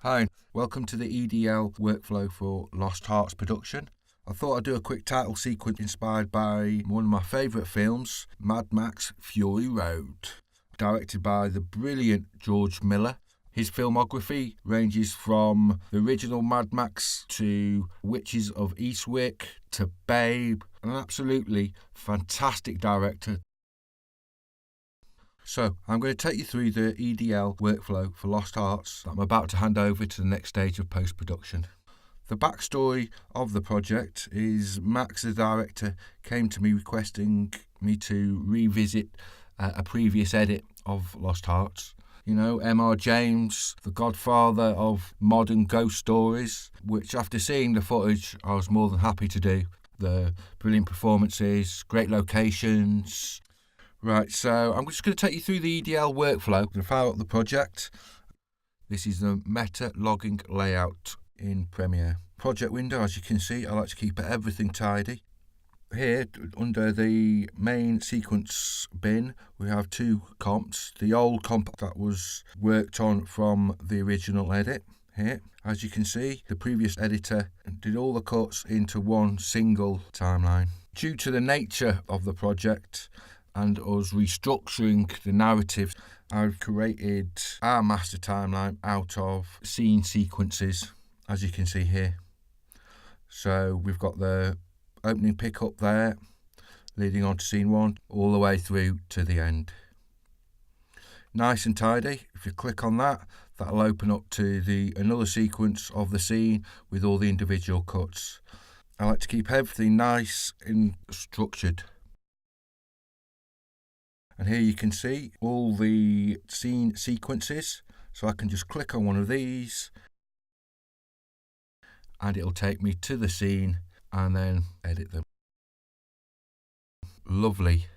Hi, welcome to the EDL workflow for Lost Hearts production. I thought I'd do a quick title sequence inspired by one of my favourite films, Mad Max Fury Road, directed by the brilliant George Miller. His filmography ranges from the original Mad Max to Witches of Eastwick to Babe, an absolutely fantastic director. So, I'm going to take you through the EDL workflow for Lost Hearts that I'm about to hand over to the next stage of post-production. The backstory of the project is Max, the director, came to me requesting me to revisit a previous edit of Lost Hearts. You know, M.R. James, the godfather of modern ghost stories, which after seeing the footage I was more than happy to do. The brilliant performances, great locations. Right, so I'm just going to take you through the EDL workflow to fire up the project. This is the meta logging layout in Premiere. Project window, as you can see, I like to keep everything tidy. Here, under the main sequence bin, we have two comps. The old comp that was worked on from the original edit. Here, as you can see, the previous editor did all the cuts into one single timeline. Due to the nature of the project and us restructuring the narrative, I've created our master timeline out of scene sequences, as you can see here. So we've got the opening pickup there, leading on to scene one, all the way through to the end. Nice and tidy. If you click on that, that'll open up to another sequence of the scene with all the individual cuts. I like to keep everything nice and structured. And here you can see all the scene sequences. So I can just click on one of these and it'll take me to the scene and then edit them. Lovely.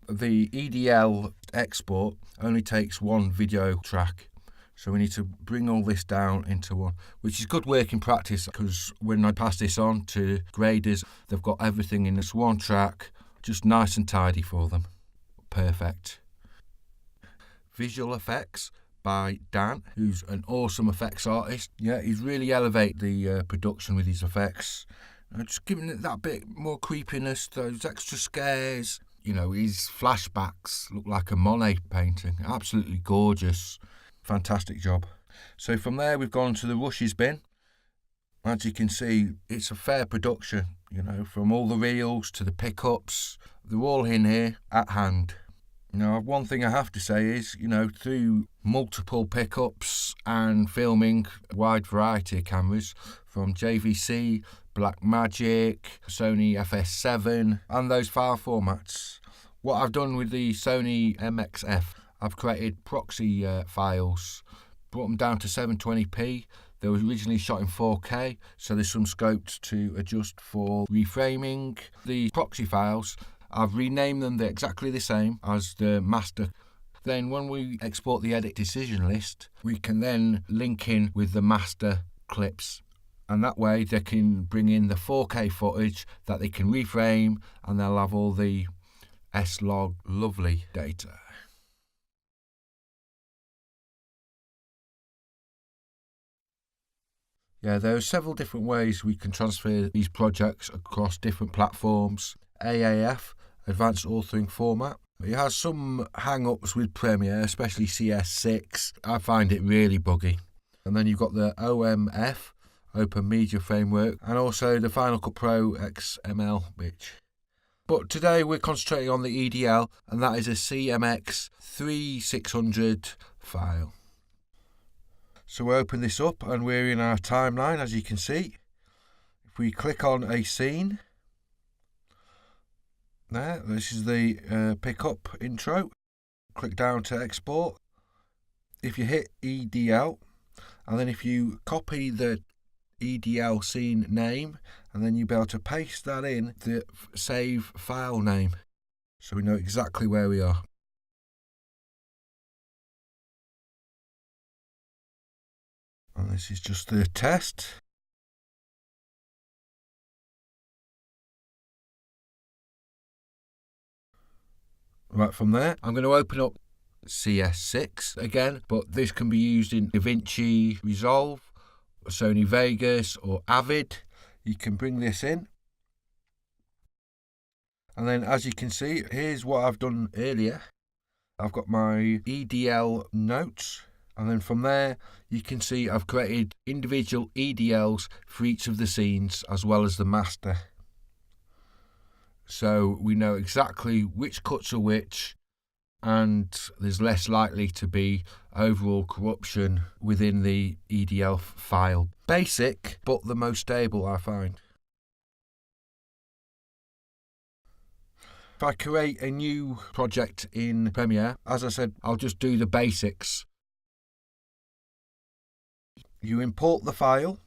The EDL export only takes one video track. So we need to bring all this down into one, which is good working practice because when I pass this on to graders, they've got everything in this one track. Just nice and tidy for them. Perfect. Visual effects by Dan, who's an awesome effects artist. Yeah, he's really elevated the production with his effects. Just giving it that bit more creepiness, those extra scares. You know, his flashbacks look like a Monet painting. Absolutely gorgeous. Fantastic job. So from there, we've gone to the rushes bin. As you can see, it's a fair production, you know, from all the reels to the pickups. They're all in here at hand. Now, one thing I have to say is, you know, through multiple pickups and filming a wide variety of cameras from JVC, Blackmagic, Sony FS7 and those file formats. What I've done with the Sony MXF, I've created proxy files, brought them down to 720p. They were originally shot in 4K, so there's some scope to adjust for reframing. The proxy files, I've renamed them, they're exactly the same as the master. Then when we export the edit decision list, we can then link in with the master clips. And that way they can bring in the 4K footage that they can reframe and they'll have all the S-Log lovely data. Yeah, there are several different ways we can transfer these projects across different platforms. AAF, Advanced Authoring Format. It has some hang-ups with Premiere, especially CS6. I find it really buggy. And then you've got the OMF, Open Media Framework, and also the Final Cut Pro XML, which. But today we're concentrating on the EDL, and that is a CMX 3600 file. So we open this up and we're in our timeline, as you can see. If we click on a scene, there, this is the pickup intro. Click down to export. If you hit EDL, and then if you copy the EDL scene name, and then you'll be able to paste that in the save file name, so we know exactly where we are. And this is just the test. Right, from there, I'm going to open up CS6 again, but this can be used in DaVinci Resolve, Sony Vegas or Avid. You can bring this in. And then as you can see, here's what I've done earlier. I've got my EDL notes, and then from there you can see I've created individual EDLs for each of the scenes as well as the master. So we know exactly which cuts are which, and there's less likely to be overall corruption within the EDL file. Basic, but the most stable, I find. If I create a new project in Premiere, as I said, I'll just do the basics. You import the file.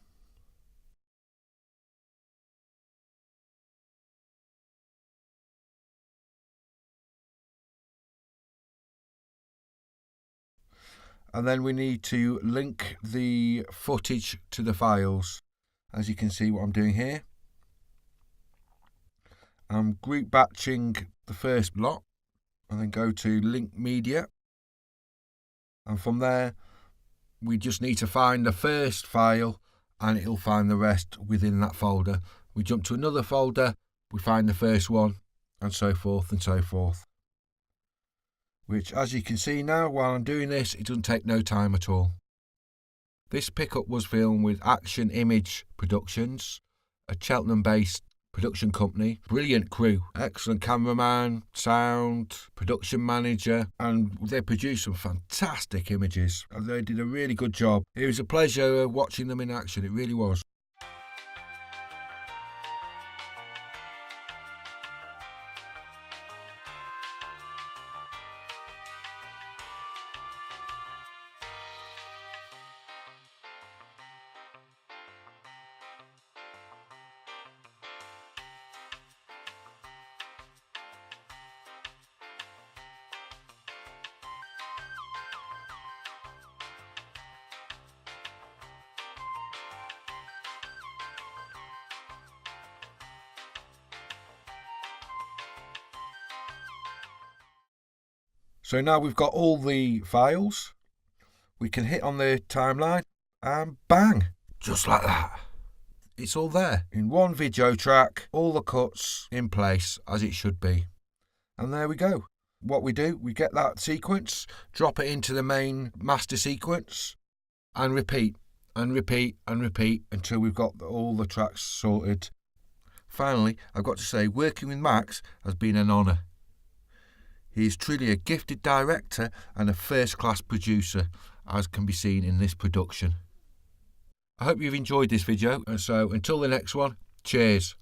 And then we need to link the footage to the files. As you can see what I'm doing here. I'm group batching the first lot and then go to link media. And from there, we just need to find the first file and it'll find the rest within that folder. We jump to another folder, we find the first one, and so forth and so forth. Which, as you can see now, while I'm doing this, it doesn't take no time at all. This pickup was filmed with Action Image Productions, a Cheltenham-based production company. Brilliant crew, excellent cameraman, sound, production manager, and they produced some fantastic images. They did a really good job. It was a pleasure watching them in action, it really was. So now we've got all the files, we can hit on the timeline and bang, just like that. It's all there in one video track, all the cuts in place as it should be. And there we go. What we do, we get that sequence, drop it into the main master sequence and repeat and repeat and repeat until we've got all the tracks sorted. Finally, I've got to say, working with Max has been an honour. He is truly a gifted director and a first-class producer, as can be seen in this production. I hope you've enjoyed this video, and so until the next one, cheers.